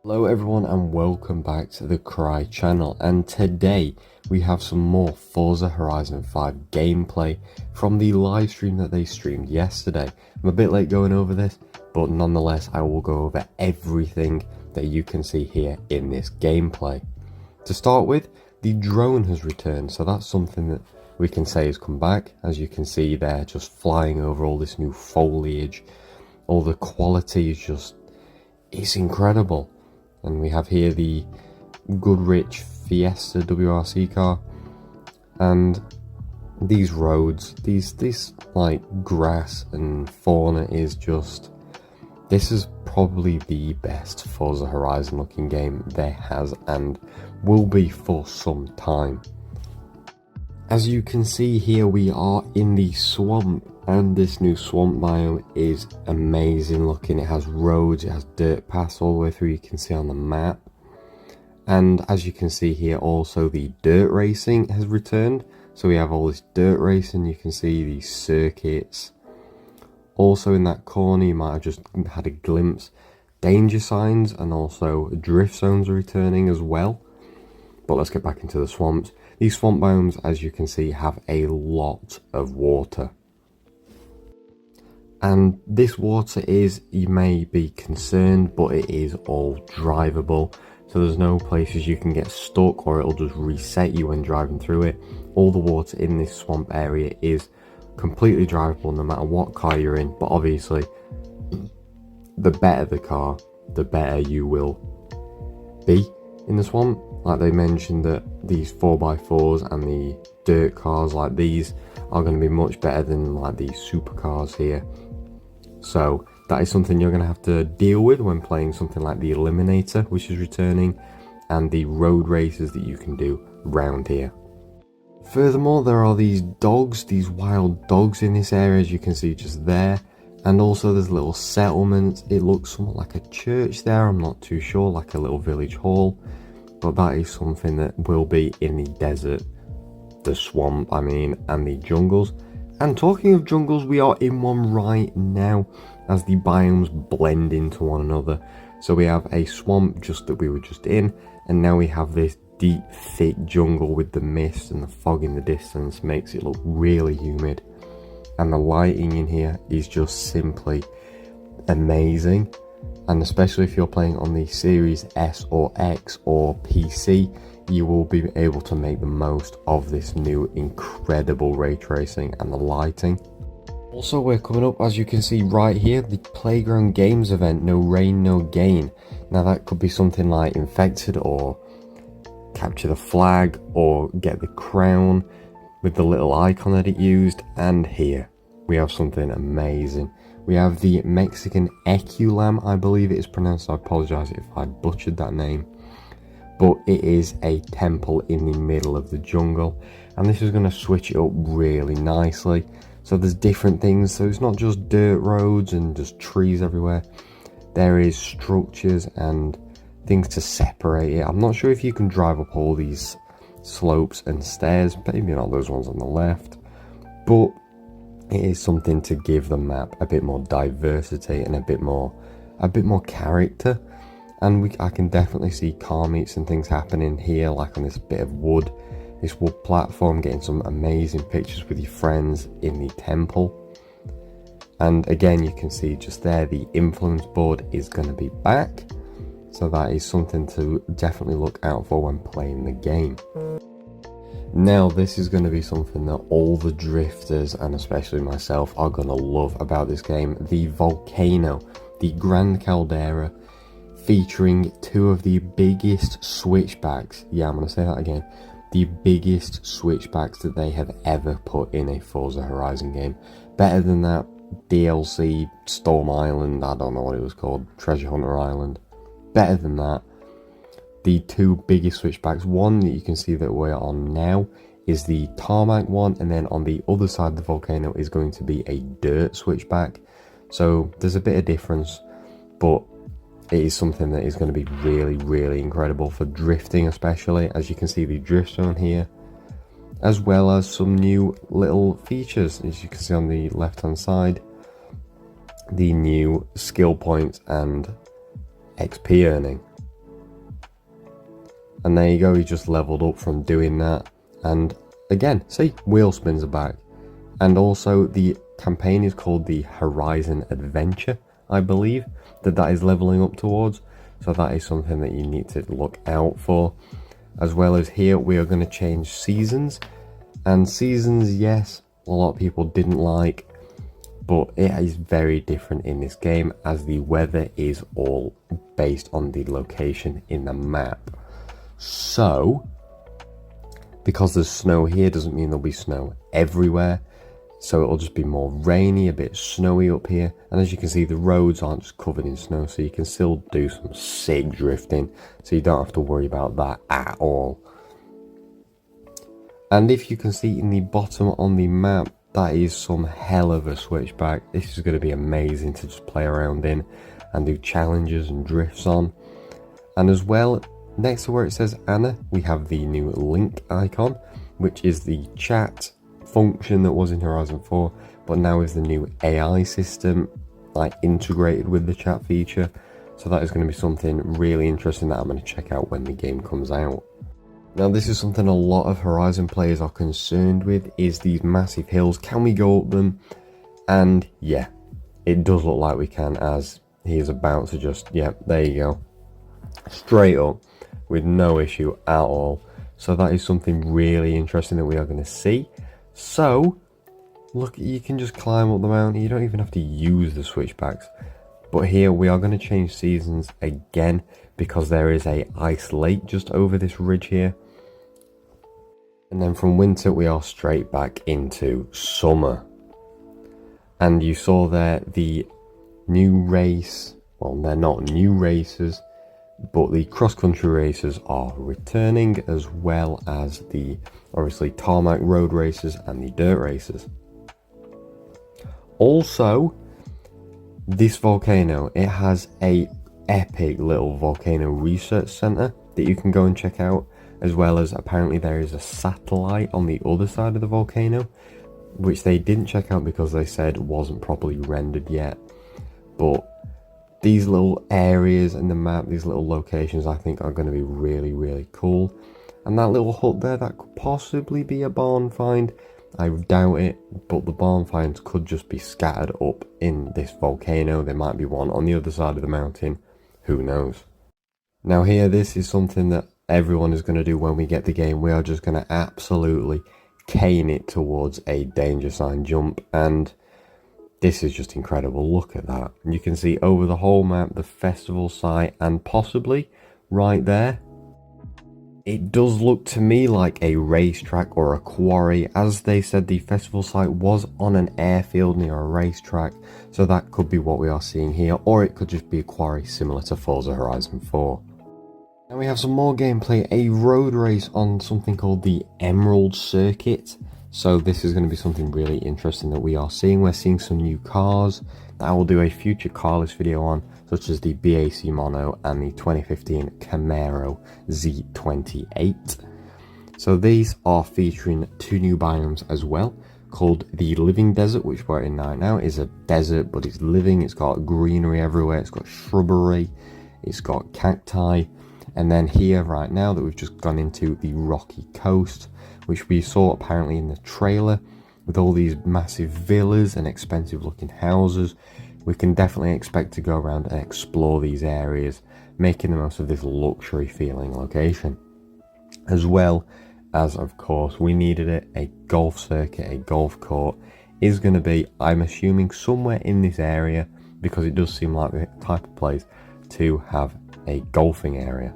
Hello everyone and welcome back to the Cry channel, and today we have some more Forza Horizon 5 gameplay from the live stream that they streamed yesterday. I'm a bit late going over this, but nonetheless I will go over everything that you can see here in this gameplay. To start with, the drone has returned, so that's something that we can say has come back. As you can see there, just flying over all this new foliage, all the quality is just, it's incredible. And we have here the Goodrich Fiesta WRC car, and these roads, this like grass and fauna is just, this is probably the best Forza Horizon looking game there has and will be for some time. As you can see here, we are in the swamp, and this new swamp biome is amazing looking. It has roads, it has dirt paths all the way through, you can see on the map. And as you can see here, also the dirt racing has returned. So we have all this dirt racing, you can see these circuits. Also in that corner you might have just had a glimpse, danger signs and also drift zones are returning as well. But let's get back into the swamps. These swamp biomes, as you can see, have a lot of water. And this water is, you may be concerned, but it is all drivable. So there's no places you can get stuck or it'll just reset you when driving through it. All the water in this swamp area is completely drivable no matter what car you're in. But obviously, the better the car, the better you will be in the swamp. Like they mentioned that these 4x4s and the dirt cars like these are going to be much better than like these supercars here. So that is something you're going to have to deal with when playing something like the Eliminator, which is returning, and the road races that you can do round here. Furthermore, there are these dogs, these wild dogs in this area, as you can see just there. And also there's little settlements. It looks somewhat like a church there, I'm not too sure, like a little village hall. But that is something that will be in the desert, the swamp, I mean, and the jungles. And talking of jungles, we are in one right now as the biomes blend into one another. So we have a swamp just that we were just in, and now we have this deep, thick jungle with the mist and the fog in the distance, makes it look really humid. And the lighting in here is just simply amazing. And especially if you're playing on the Series S or X or PC, you will be able to make the most of this new incredible ray tracing and the lighting. Also, we're coming up, as you can see right here, the Playground Games event, no rain, no gain. Now that could be something like Infected or Capture the Flag or Get the Crown with the little icon that it used. And here we have something amazing. We have the Mexican Eculam, I believe it is pronounced. I apologise if I butchered that name. But it is a temple in the middle of the jungle. And this is going to switch it up really nicely. So there's different things. So it's not just dirt roads and just trees everywhere. There is structures and things to separate it. I'm not sure if you can drive up all these slopes and stairs. Maybe not those ones on the left. But it is something to give the map a bit more diversity and a bit more character. And I can definitely see car meets and things happening here, like on this bit of wood, this wood platform, getting some amazing pictures with your friends in the temple. And again, you can see just there, the influence board is going to be back. So that is something to definitely look out for when playing the game. Now this is going to be something that all the drifters and especially myself are going to love about this game. The volcano, the Grand Caldera, featuring two of the biggest switchbacks. Yeah, I'm going to say that again. The biggest switchbacks that they have ever put in a Forza Horizon game. Better than that DLC Storm Island, I don't know what it was called, Treasure Hunter Island. Better than that. The two biggest switchbacks, one that you can see that we're on now is the tarmac one, and then on the other side of the volcano is going to be a dirt switchback. So there's a bit of difference, but it is something that is going to be really, really incredible for drifting, especially. As you can see, the drift zone here, as well as some new little features, as you can see on the left hand side, the new skill points and XP earning. And there you go, he just leveled up from doing that. And again, see, wheel spins are back. And also the campaign is called the Horizon Adventure, I believe, that is leveling up towards. So that is something that you need to look out for. As well as here, we are going to change seasons. And seasons, yes, a lot of people didn't like, but it is very different in this game as the weather is all based on the location in the map. So, because there's snow here doesn't mean there'll be snow everywhere. So it'll just be more rainy, a bit snowy up here. And as you can see, the roads aren't just covered in snow, so you can still do some sick drifting. So you don't have to worry about that at all. And if you can see in the bottom on the map, that is some hell of a switchback. This is going to be amazing to just play around in and do challenges and drifts on. And as well, next to where it says Anna, we have the new link icon, which is the chat function that was in Horizon 4, but now is the new AI system, like integrated with the chat feature. So that is going to be something really interesting that I'm going to check out when the game comes out. Now this is something a lot of Horizon players are concerned with, is these massive hills. Can we go up them? And yeah, it does look like we can, as he is about to just, yeah, there you go, straight up with no issue at all. So that is something really interesting that we are going to see. So look, you can just climb up the mountain, you don't even have to use the switchbacks. But here we are going to change seasons again, because there is a ice lake just over this ridge here. And then from winter we are straight back into summer. And you saw there the new race, well, they're not new races, but the cross-country races are returning, as well as the obviously tarmac road races and the dirt races. Also, this volcano, it has a epic little volcano research center that you can go and check out, as well as apparently there is a satellite on the other side of the volcano, which they didn't check out because they said wasn't properly rendered yet. But these little areas in the map, these little locations, I think are going to be really, really cool. And that little hut there, that could possibly be a barn find. I doubt it, but the barn finds could just be scattered up in this volcano. There might be one on the other side of the mountain. Who knows? Now here, this is something that everyone is going to do when we get the game. We are just going to absolutely cane it towards a danger sign jump, and this is just incredible. Look at that. You can see over the whole map the festival site, and possibly right there, it does look to me like a racetrack or a quarry. As they said, the festival site was on an airfield near a racetrack, so that could be what we are seeing here, or it could just be a quarry similar to Forza Horizon 4. Now we have some more gameplay, a road race on something called the Emerald Circuit. So this is going to be something really interesting that we are seeing. We're seeing some new cars that I will do a future car list video on, such as the BAC Mono and the 2015 Camaro Z28. So these are featuring two new biomes as well, called the Living Desert, which we're in right now. Is a desert, but it's living. It's got greenery everywhere. It's got shrubbery. It's got cacti. And then here right now that we've just gone into the Rocky Coast, which we saw apparently in the trailer, with all these massive villas and expensive looking houses. We can definitely expect to go around and explore these areas, making the most of this luxury feeling location. As well as, of course, we needed it, a golf circuit, a golf court is going to be, I'm assuming, somewhere in this area, because it does seem like the type of place to have a golfing area.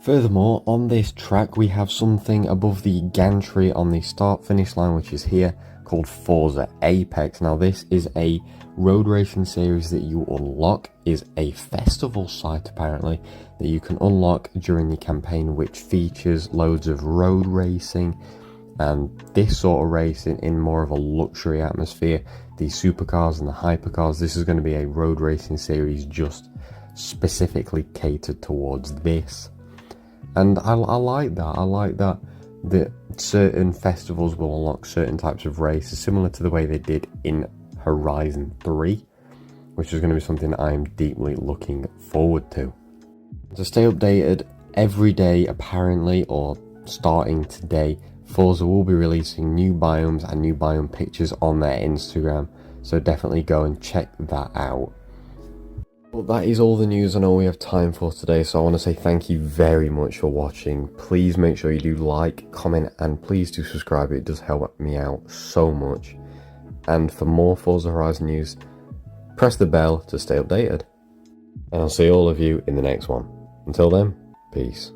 Furthermore, on this track we have something above the gantry on the start finish line, which is here, called Forza Apex. Now this is a road racing series that you unlock, is a festival site apparently that you can unlock during the campaign, which features loads of road racing and this sort of racing in more of a luxury atmosphere. The supercars and the hypercars, this is going to be a road racing series just specifically catered towards this. And I like that. I like that certain festivals will unlock certain types of races, similar to the way they did in Horizon 3, which is going to be something I'm deeply looking forward to. To stay updated Every day apparently, or starting today, Forza will be releasing new biomes and new biome pictures on their Instagram, so definitely go and check that out. Well, that is all the news I know we have time for today, so I want to say thank you very much for watching. Please make sure you do like, comment, and please do subscribe. It does help me out so much. And for more Forza Horizon news, press the bell to stay updated. And I'll see all of you in the next one. Until then, peace.